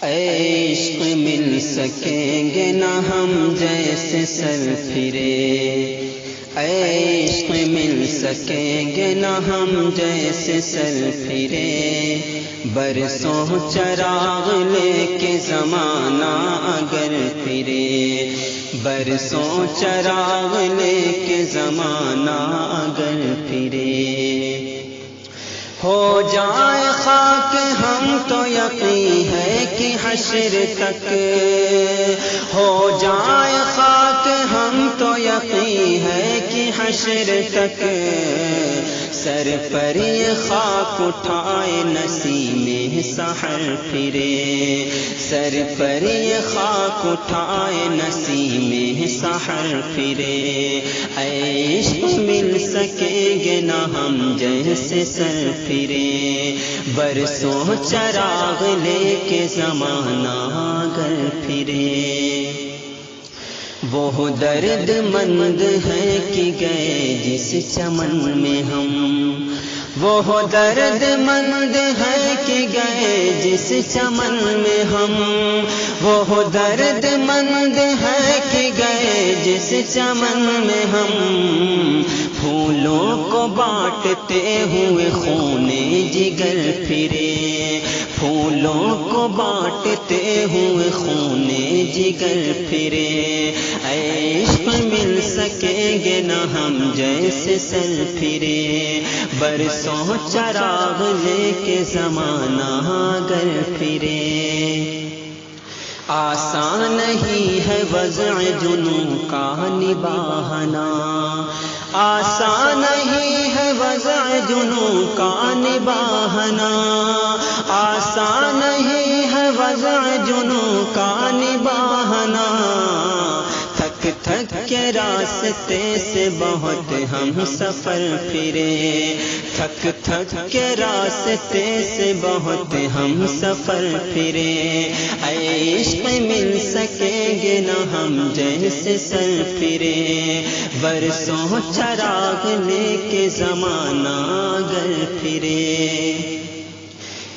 عشق مل سکیں گے نہ ہم جیسے سر پھرے، عشق مل سکیں گے نہ ہم جیسے سر پھرے، برسوں چراغ لے کے زمانہ اگر پھرے، برسوں چراغ لے کے زمانہ اگر پھرے، ہو جائے خاک ہم تو یقین ہے کہ حشر تک، ہو جائے خاک ہم تو یقین ہے کہ حشر تک، سر پر یہ خاک اٹھائے نسیم سحر پھرے، سر پر یہ خاک اٹھائے نسیم سحر پھرے، عشق مل سکیں گے نہ ہم جیسے سر پھرے، برسوں چراغ لے کے زمانہ اگر پھرے، وہ درد مند ہے کہ گئے جس چمن میں ہم، وہ درد مند ہے کہ گئے جس چمن میں ہم، وہ درد مند ہے کہ گئے جس چمن میں ہم، پھولوں کو بانٹتے ہوئے خون جگر پھرے، پھولوں کو بانٹتے ہوئے خون جگر پھرے، عشق مل سکیں گے نہ ہم جیسے سر پھرے، برسوں چراغ لے کے زمانہ اگر پھرے، آسان نہیں ہے وضع جنوں کا نبھانا، آسان نہیں ہے وضع جنوں کا نبھانا، آسان نہیں ہے وضع جنوں کا نبھانا، تھک تھک کے راستے سے بہت ہم سفر پھرے، تھک تھک کے راستے سے بہت ہم سفر پھرے، عشق مل سکیں گے نہ ہم جیسے سر پھرے، برسوں چراغ لے کے زمانہ اگر پھرے،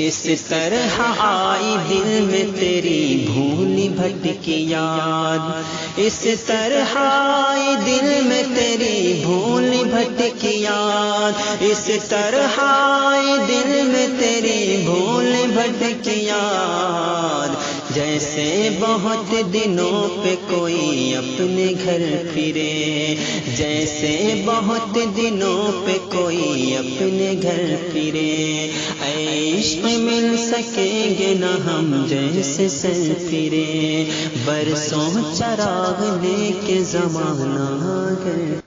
اس طرح آئی دل میں تیری بھولی بھٹکی یاد، اس طرح آئی دل میں تیری بھولی بھٹکی یاد، اس طرح آئی دل میں تیری بھولی بھٹکی یاد، جیسے بہت دنوں پہ کوئی اپنے گھر پھرے، جیسے بہت دنوں پہ کوئی اپنے گھر پھرے، عشق مل سکیں گے نہ ہم جیسے سر پھرے، برسوں چراغ لے کے زمانہ اگر